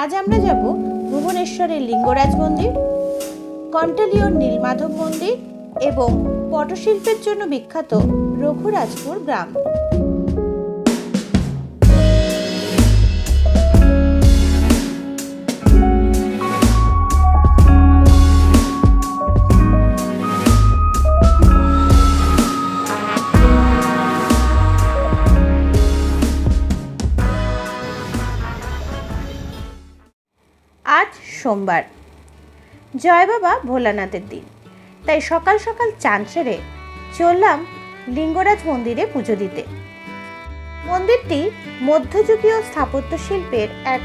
আজ আমরা যাব ভুবনেশ্বরের লিঙ্গরাজ মন্দির, কন্টালিওর নীলমাধব মন্দির এবং পটশিল্পের জন্য বিখ্যাত রঘুরাজপুর গ্রাম। আজ সোমবার, জয় বাবা ভোলানাথের দিন, তাই সকাল সকাল চান সেরে চললাম লিঙ্গরাজ মন্দিরে পুজো দিতে। মন্দিরটি মধ্যযুগীয় স্থাপত্য শিল্পের এক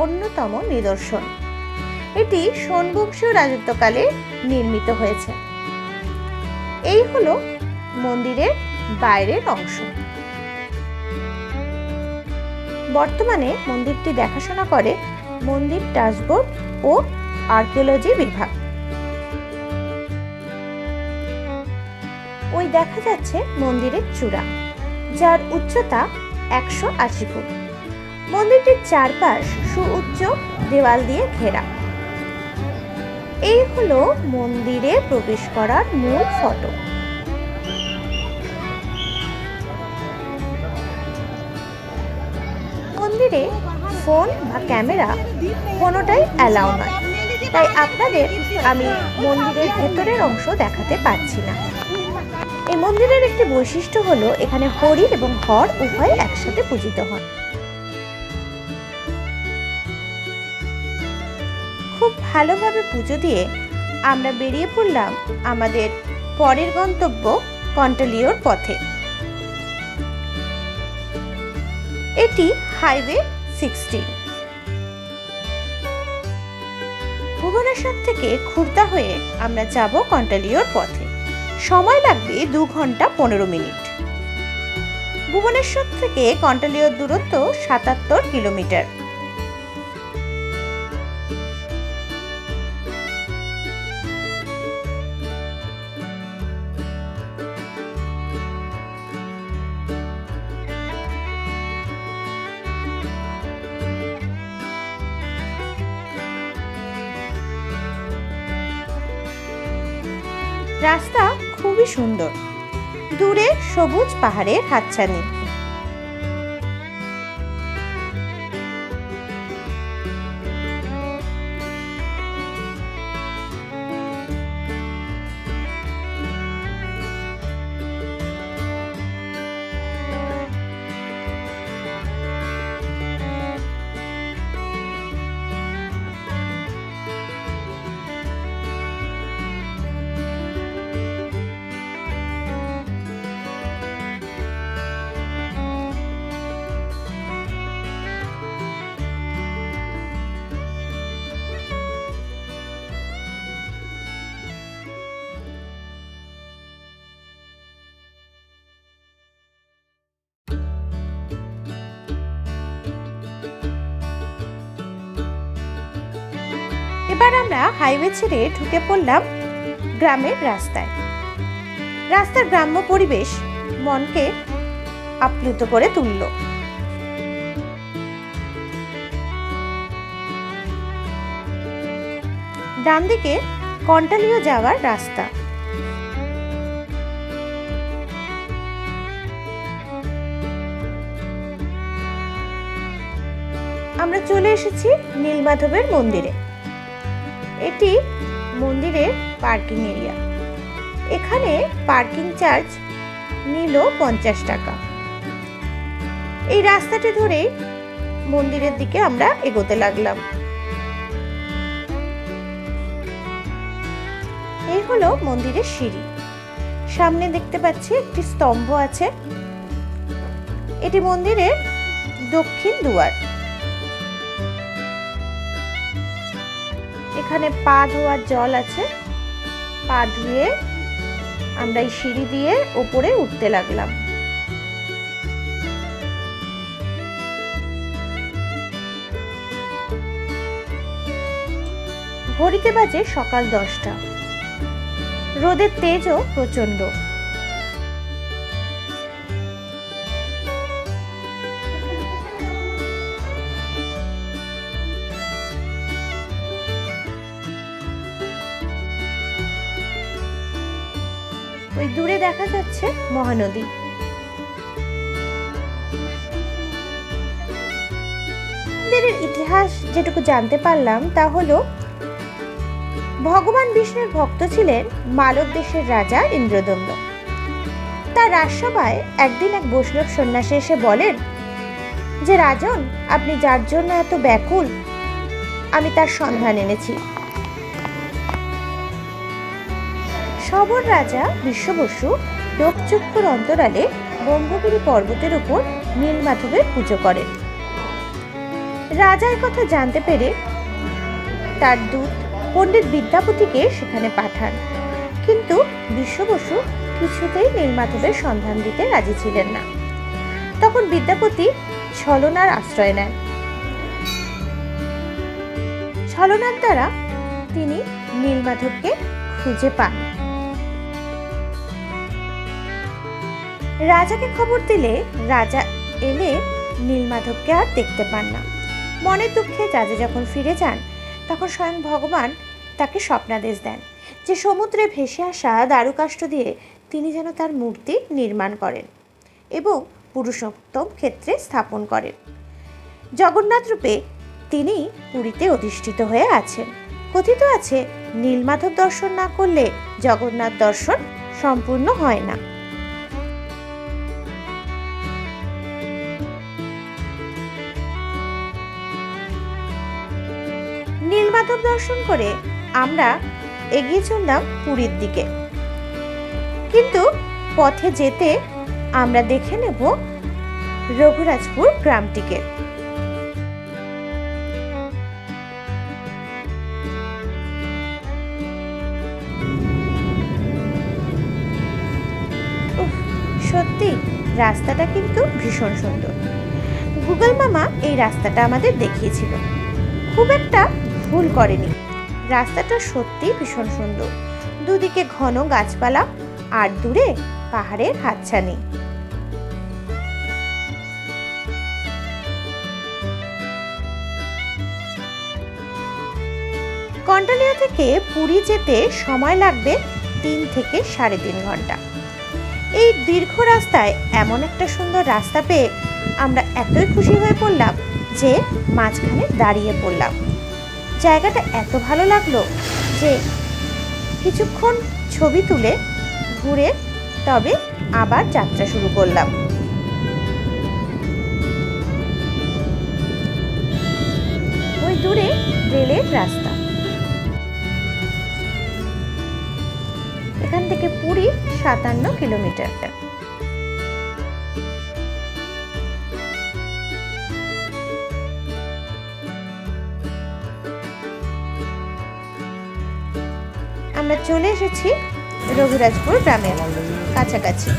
অন্যতম নিদর্শন। এটি সোনবংশীয় রাজত্বকালে নির্মিত হয়েছে। এই হলো মন্দিরের বাইরের অংশ। বর্তমানে মন্দিরটি দেখাশোনা করে মন্দির ট্রাস্টবোর্ড ও আর্কিওলজি বিভাগ। ওই দেখা যাচ্ছে মন্দিরের চূড়া, যার উচ্চতা 180 ফুট। মন্দিরটির চারপাশ সুউচ্চ দেওয়াল দিয়ে ঘেরা। এই হলো মন্দিরে প্রবেশ করার মূল ফটক। মন্দিরে ফোন বা ক্যামেরা কোনোটাই অ্যালাউ নয়, তাই আপনাদের আমি মন্দিরের ভেতরের অংশ দেখাতে পারছি না। এই মন্দিরের একটি বৈশিষ্ট্য হলো এখানে হরি এবং হর উভয় একসাথে পূজিত হন। খুব ভালোভাবে পুজো দিয়ে আমরা বেরিয়ে পড়লাম আমাদের পরের গন্তব্য কন্টালিওর পথে। এটি হাইওয়ে 16। ভুবনেশ্বর থেকে খুর্দা হয়ে আমরা যাব কন্টালিওর পথে। সময় লাগবে 2 ঘন্টা 15 মিনিট। ভুবনেশ্বর থেকে কন্টালিওর দূরত্ব 77 কিলোমিটার। রাস্তা খুবই সুন্দর, দূরে সবুজ পাহাড়ের হাতছানি। এবার আমরা হাইওয়ে ছেড়ে ঢুকে পড়লাম গ্রামের রাস্তায়। রাস্তার গ্রাম্য পরিবেশ মনকে আপ্লুত করে তুলল। ডান দিকে কন্টালিও যাওয়ার রাস্তা। আমরা চলে এসেছি নীলমাধবের মন্দিরে। এটি মন্দিরের পার্কিং এরিয়া। এখানে পার্কিং চার্জ নিল 50 টাকা। এই রাস্তাটি ধরে মন্দিরের দিকে আমরা এগোতে লাগলাম। এই হলো মন্দিরের সিঁড়ি। সামনে দেখতে পাচ্ছি একটি স্তম্ভ আছে। এটি মন্দিরের দক্ষিণ দুয়ার। এখানে পা ধোয়ার জল আছে। পা ধুয়ে আমরা এই সিঁড়ি দিয়ে উপরে উঠতে লাগলাম। ঘড়িতে বাজে সকাল 10টা। রোদের তেজও প্রচন্ড। ওই দূরে দেখা যাচ্ছে মহানদী। মন্দিরের ইতিহাস যেটুকু জানতে পারলাম তা হলো, ভগবান বিষ্ণুর ভক্ত ছিলেন মালব দেশের রাজা ইন্দ্রদম্ন। তার রাজসভায় একদিন এক বৈষ্ণব সন্ন্যাসী এসে বলেন যে, রাজন, আপনি যার জন্য এত ব্যাকুল, আমি তার সন্ধান এনেছি। সবর রাজা বিশ্ববসু লোকচক্ষুর অন্তরালে ব্রহ্মগিরি পর্বতের উপর নীলমাধবের পুজো করেন। রাজা কথা জানতে পেরে তার দূত পণ্ডিত বিদ্যাপতিকে সেখানে পাঠান, কিন্তু বিশ্ববসু কিছুতেই নীলমাধবের সন্ধান দিতে রাজি ছিলেন না। তখন বিদ্যাপতি ছলনার আশ্রয় নেন। ছলনার দ্বারা তিনি নীলমাধবকে খুঁজে পান। রাজাকে খবর দিলে রাজা এলে নীলমাধবকে আর দেখতে পান না। মনের দুঃখে রাজা যখন ফিরে যান, তখন স্বয়ং ভগবান তাকে স্বপ্নাদেশ দেন যে সমুদ্রে ভেসে আসা দারুকাষ্ঠ দিয়ে তিনি যেন তার মূর্তি নির্মাণ করেন এবং পুরুষোত্তম ক্ষেত্রে স্থাপন করেন। জগন্নাথ রূপে তিনি পুরীতে অধিষ্ঠিত হয়ে আছেন। কথিত আছে, নীলমাধব দর্শন না করলে জগন্নাথ দর্শন সম্পূর্ণ হয় না। নীলমাধব দর্শন করে আমরা এগিয়ে চললাম পুরীর দিকে, কিন্তু পথে যেতে আমরা দেখে নেব রঘুরাজপুর গ্রামটিকে। সত্যি রাস্তাটা কিন্তু ভীষণ সুন্দর। গুগল মামা এই রাস্তাটা আমাদের দেখিয়েছিল, খুব একটা ভুল করেনি। রাস্তাটা সত্যি ভীষণ সুন্দর, দুদিকে ঘন গাছপালা আর দূরে পাহাড়ের হাতছানি। কন্টালিয়া থেকে পুরী যেতে সময় লাগবে 3 থেকে 3.5 ঘন্টা। এই দীর্ঘ রাস্তায় এমন একটা সুন্দর রাস্তা পেয়ে আমরা এতই খুশি হয়ে পড়লাম যে মাঝখানে দাঁড়িয়ে পড়লাম। জায়গাটা এত ভালো লাগলো যে কিছুক্ষণ ছবি তুলে ঘুরে তবে আবার যাত্রা শুরু করলাম। ওই দূরে রেলের রাস্তা। এখান থেকে পুরী 57 কিলোমিটার। আমরা চলে এসেছি রঘুরাজপুর গ্রামের কাছাকাছি।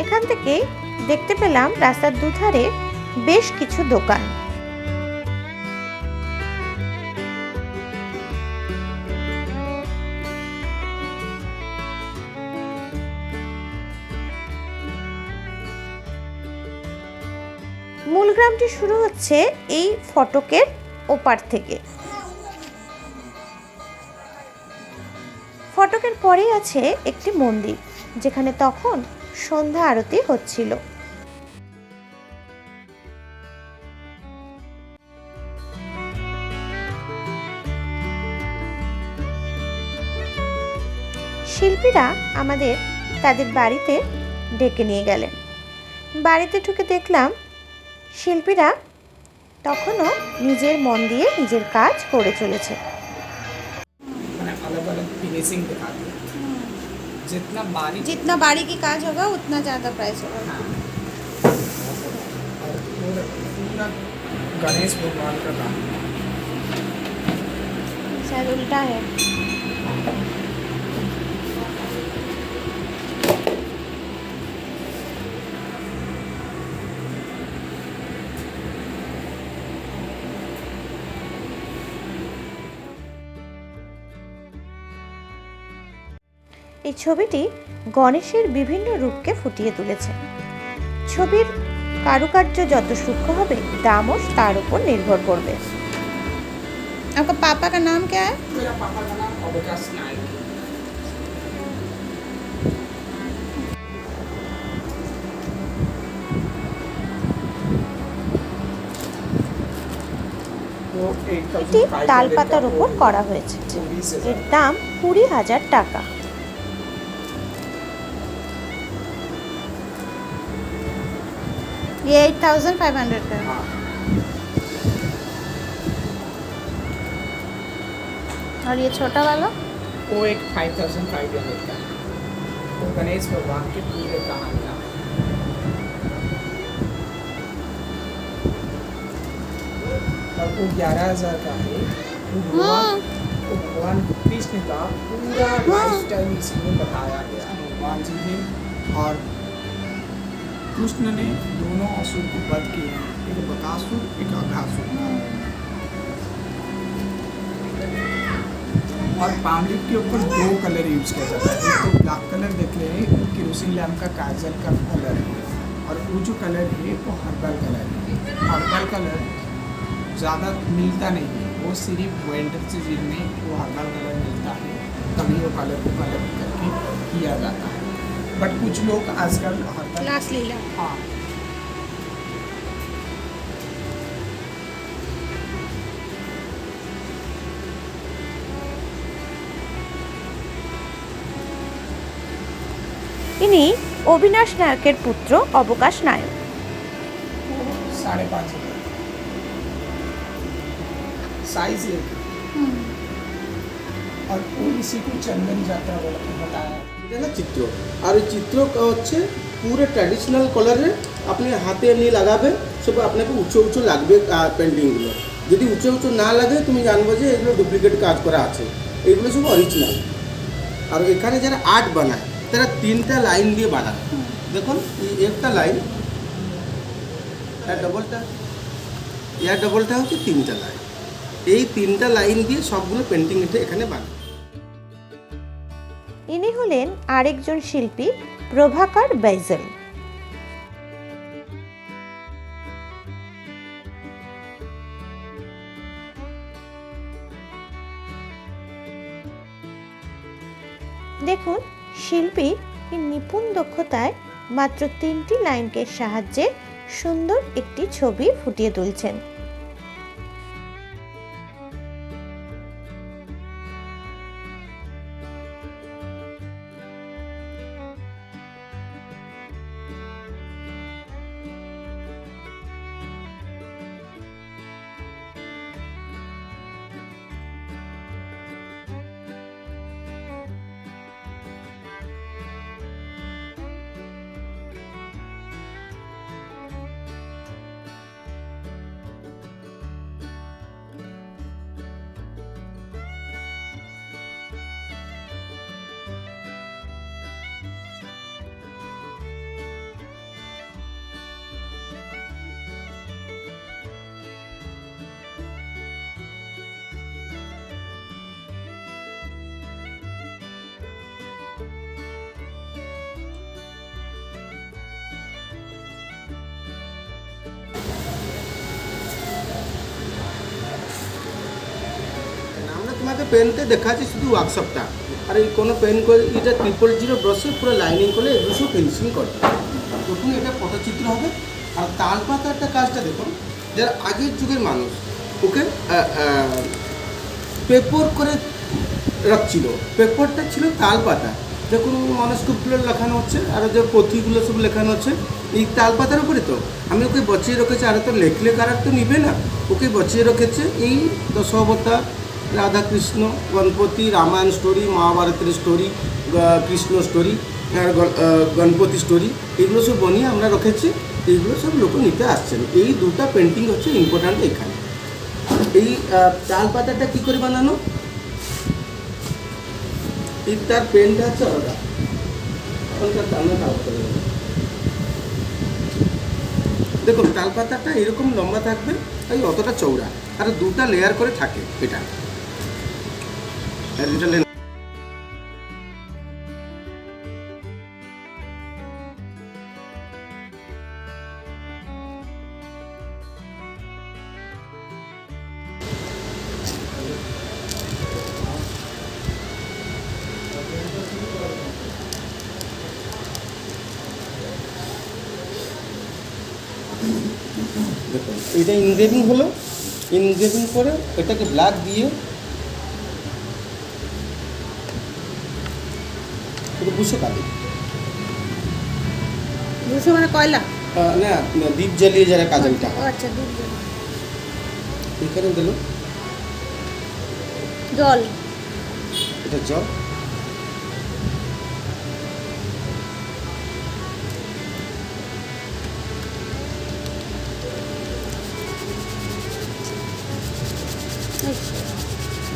এখান থেকে দেখতে পেলাম রাস্তার দুধারে বেশ কিছু দোকান। মূল গ্রামটি শুরু হচ্ছে এই ফটকের ওপার থেকে। ফটকের পরেই আছে একটি মন্দির, যেখানে তখন সন্ধ্যা আরতি হচ্ছিল। শিল্পীরা আমাদের তাদের বাড়িতে ডেকে নিয়ে গেলেন। বাড়িতে ঢুকে দেখলাম শিল্পীরা তখনও নিজের মন দিয়ে নিজের কাজ করে চলেছে। जितना बारीकी काज होगा उतना ज़्यादा प्राइस होगा। गणेश भगवान का काम शायद उल्टा है। এই ছবিটি গণেশের বিভিন্ন রূপকে ফুটিয়ে তুলেছে। ছবির কারুকার্য যত সূক্ষ্ম হবে, দামও তার উপর নির্ভর করবে। आपका पापा का नाम क्या है? मेरा पापा का नाम अवकाश नायक है। वो এটি তাল পাতার উপর করা হয়েছে। এর দাম 20,000 টাকা। ये 8,500 का है। हाँ, और ये छोटा वाला वो एक 5,500 का है। वो गणेश भगवान के पूरे कहानियाँ। और वो 11,000 का है। वो भगवान कृष्ण का पूरा लाइफ स्टाइल इसमें बताया गया है। भगवान जी ने और कृष्ण ने दोनों असुर को वध किए हैं, एक बकासुर एक अघासुर। और पामलिप के ऊपर 2 कलर यूज किया जाता है। एक तो ब्लैक कलर देख रहे हैं, वो केरोसिन लैम्प का काजल का कलर है। और वो जो कलर है वो हर्बल कलर है। हर्बल कलर ज़्यादा मिलता नहीं है, वो सिर्फ विंटर सीजन में वो हर्बल कलर मिलता है, तभी वो कलर को कलर करके किया जाता है। बट कुछ लोग आजकल हर्बल लास्ट लीला। हाँ ইনি অবিনাশ নায়কের পুত্র অবকাশ নায়ক। 5,500 साइज एक और इसी को चंदन यात्रा बताया। এটা না চিত্র, আর ওই চিত্র হচ্ছে পুরো ট্র্যাডিশনাল কালারে আপনি হাতে নিয়ে লাগাবে, সব আপনাকে উঁচু উঁচু লাগবে পেন্টিংগুলো। যদি উঁচু উঁচু না লাগে তুমি জানবো যে এগুলো ডুপ্লিকেট কাজ করা আছে, এগুলো সব অরিজিনাল। আর এখানে যারা আর্ট বানায় তারা 3টা লাইন দিয়ে বানায়। দেখুন এই একটা লাইন, এর ডবলটা হচ্ছে 3টা লাইন। এই 3টা লাইন দিয়ে সবগুলো পেন্টিং এখানে বানায়। ইনি হলেন আরেকজন শিল্পী প্রভাকর বাইজল। দেখুন শিল্পী নিপুণ দক্ষতায় মাত্র 3টি লাইনকে সাহায্যে সুন্দর একটি ছবি ফুটিয়ে তুলছেন। আমরা তোমাকে পেনতে দেখাচ্ছি শুধু ওয়ার্কশপটা, আর এই কোনো পেন করে এটা 000 ব্রাশে পুরো লাইনিং করে এগুলো সব ফিনিশিং করবে। তখন এটা পটচিত্র হবে। আর তাল পাতাটা কাজটা দেখুন, যারা আগের যুগের মানুষ ওকে পেপার করে রাখছিল, পেপারটা ছিল তাল পাতা। যখন মানুষগুলো লেখানো হচ্ছে আর যে পুঁথিগুলো সব লেখানো হচ্ছে এই তাল পাতার উপরে, তো আমি ওকে বচিয়ে রেখেছি। আর তো লেখলে কারার তো নিবে না, ওকে বচিয়ে রেখেছে এই দশাবতার, রাধা কৃষ্ণ, গণপতি, রামায়ণ স্টোরি, মহাভারতের স্টোরি, কৃষ্ণ স্টোরি আর গণপতি স্টোরি, এগুলো সব বানিয়ে আমরা রেখেছি। এইগুলো সব লোক নিতে আসছেন। এই দুটো পেন্টিং হচ্ছে ইম্পর্ট্যান্ট এখানে। এই তাল পাতাটা কী করে বানানো, এই তার পেনটা হচ্ছে আলাদা, দেখুন তাল পাতাটা এরকম লম্বা থাকবে, তাই অতটা চৌড়া, আর দুটা লেয়ার করে থাকে এটা। দেখুন এটা ইনগ্রেভিং হলো, ইনগ্রেভিং করে এটাকে ব্ল্যাক দিয়ে এটা 200 কালি। দুশো মানে কয়লা? না দ্বীপ জ্বালিয়ে যারা কাজলটা ও আচ্ছা, দুধ জল। এখানে দিল জল। এটা জল,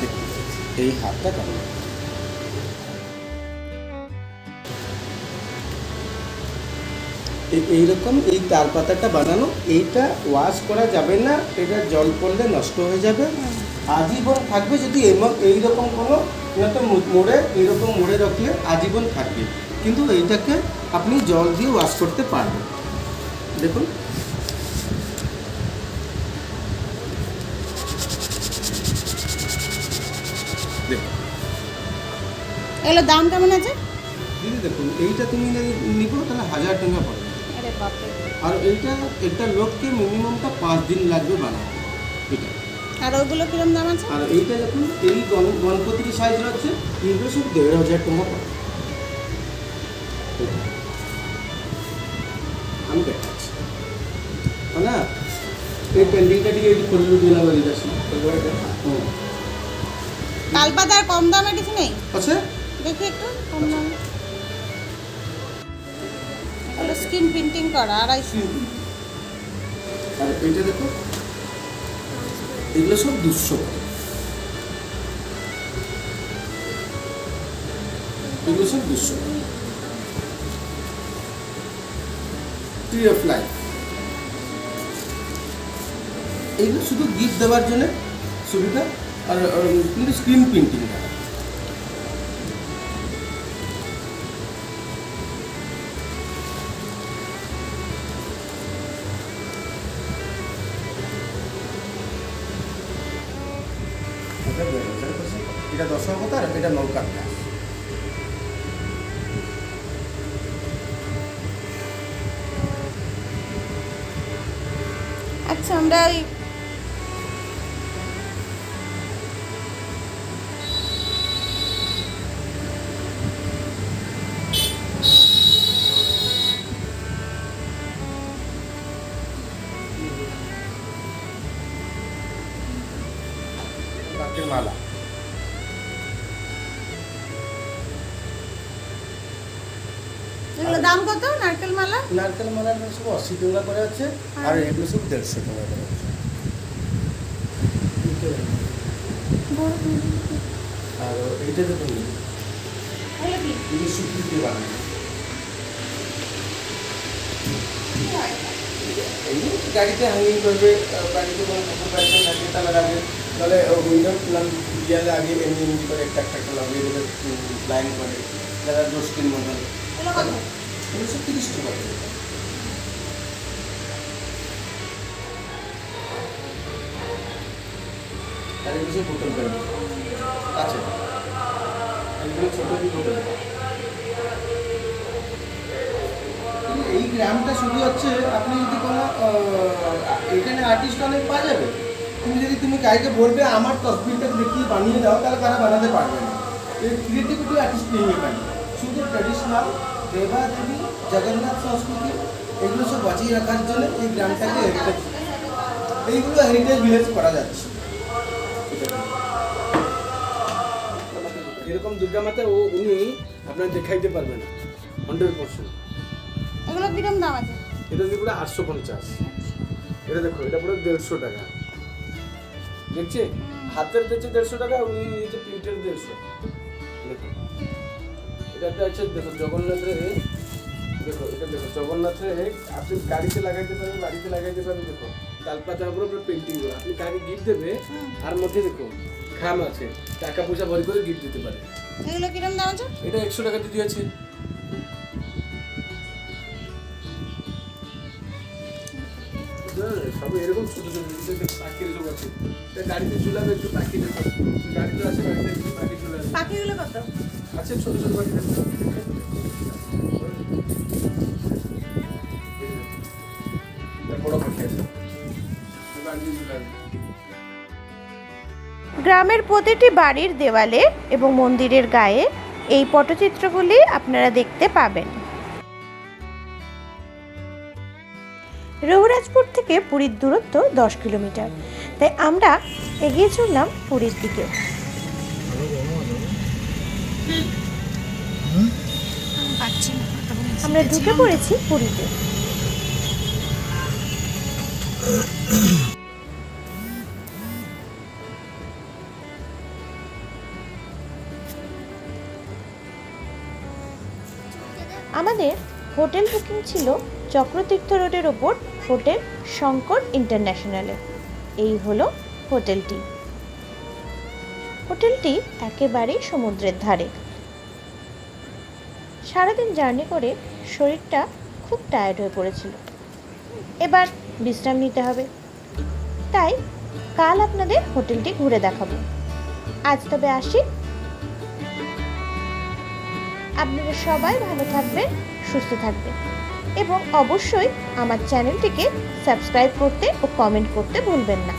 দেখুন এই হাতটা কেমন এইরকম এই তাল পাতাটা বানানো। এইটা ওয়াশ করা যাবে না, এটা জল পড়লে নষ্ট হয়ে যাবে, আজীবন থাকবে। যদি এইরকম কোনো তো মোড়ে এইরকম মোড়ে রাখলে আজীবন থাকবে, কিন্তু এইটাকে আপনি জল দিয়ে ওয়াশ করতে পারবেন। দেখুন দেখুন এগুলোর দাম কেমন আছে? দিদি দেখুন এইটা তুমি নিব তাহলে 1000 টাকা পড়বে। আরে বাপরে। আর এটা লোককে মিনিমামটা 5 দিন লাগবে বানাতে এটা। আর ওগুলো কিরম দাম আছে? আর এইটা দেখুন এই গণপতির সাইজ হচ্ছে এগুলো সব 1500 টাকা পড়ে। আমি দেখাচ্ছি না এই পেন্ডিংটা দিয়ে এটি করে দিন না বলি যাচ্ছি। তালপাতার কম দামে কিছু নেই? আচ্ছা দেখি একটু কম দামে। এগুলো স্ক্রিন প্রিন্টিং করা 250। আর এইটা দেখো এগুলো সব 200, এগুলো সব 200 ট্রি অফ লাইফ। এইগুলো শুধু গিফট দেওয়ার জন্য সুবিধা, আর কিন্তু স্ক্রিন প্রিন্টিং করা। এটা 10 অবতার, এটা নৌকার কাজ। আচ্ছা, আমরা ওই নারকেল মালা, এগুলো দাম কত? নারকেল মালা? নারকেল মালার সব 80 টাকা করে আছে, আর এগুলো সব 150 টাকা করে আছে। আর এইটা দেখুন এগুলো কি? এই সুপ্রিতি বানানো, এই গাড়িতে হ্যাঙ্গিং করবে, বাড়িতে কোনো ঠাকুর বাড়িতে থাকে তাহলে আগে তাহলে উইন্ডো ইয়ালে আগে এমনি এমনি করে একটা একটা লাগিয়ে দেবে লাইন করে, যারা দোষটির মতন। এগুলো কত? এগুলো সব 30 টাকা করে। আর এগুলো সব বোতল করে আছে, এগুলো ছোট বোতল। এই গ্রামটা শুরু হচ্ছে, আপনি যদি কোনো এখানে আর্টিস্ট অনেক পাওয়া যাবে, তুমি কাউকে বলবে আমার তসবিরটা দেখিয়ে বানিয়ে দাও, তাহলে তারা বানাতে পারবে না। এই ক্রিয়েটিভিটি আর্টিস্ট নেই এখানে, শুধু ট্র্যাডিশনাল দেবা দেবী জগন্নাথ সংস্কৃতি এগুলো সব বাঁচিয়ে রাখার জন্য এই গ্রামটাকে হেরিটেজ, এইগুলো হেরিটেজ ভিলেজ করা যাচ্ছে। এরকম দুর্গা মাতা উনি আপনার দেখাইতে পারবে না 100%। এগুলো কিরম দাম আছে? এটা দিয়ে পুরো 850, এটা দেখো এটা পুরো 150 টাকা দেখছে, হাতের দিচ্ছে 150 টাকা, উনি নিচে প্রিন্টের 150। দেখো এটা একটা আছে, দেখো জগন্নাথের, দেখো এটা দেখো জগন্নাথের আপনি গাড়িতে লাগাইতে পারেন, বাড়িতে লাগাইতে পারেন। দেখো তালপাতার উপরে পুরো পেন্টিং করা, আপনি কাকে গিফট দেবে আর মধ্যে দেখো খাম আছে, টাকা পয়সা ভরি করে গিফট দিতে পারে। এগুলো কিরম দাম আছে? এটা 100 টাকা দিয়ে আছে। সব এরকম ছোট ছোট পাখির সব আছে, গাড়িতে ঝুলাবে একটু পাখি দেখো, গাড়িতে আছে বাড়িতে একটু পাখি ঝুলাবে। পাখিগুলো কত? আছে ছোট ছোট পাখি দেখো, বড় পাখি আছে। গ্রামের প্রতিটি বাড়ির দেওয়ালে এবং মন্দিরের গায়ে এই পটচিত্রগুলি আপনারা দেখতে পাবেন। রঘুরাজপুর থেকে পুরীর দূরত্ব 10 কিলোমিটার, তাই আমরা এগিয়ে চললাম পুরীর দিকে। পাচ্ছি না, আমরা ঢুকে পড়েছি পুরীতে। আমাদের হোটেল বুকিং ছিল চক্রতীর্থ রোডের ওপর হোটেল শঙ্কর ইন্টারন্যাশনালে। এই হলো হোটেলটি। হোটেলটি একেবারেই সমুদ্রের ধারে। সারাদিন জার্নি করে শরীরটা খুব টায়ার্ড হয়ে পড়েছিল, এবার বিশ্রাম নিতে হবে। তাই কাল আপনাদের হোটেলটি ঘুরে দেখাবো। আজ তবে আসি। আপনারা সবাই ভালো থাকবেন, সুস্থ থাকবেন এবং অবশ্যই আমার চ্যানেলটিকে সাবস্ক্রাইব করতে ও কমেন্ট করতে ভুলবেন না।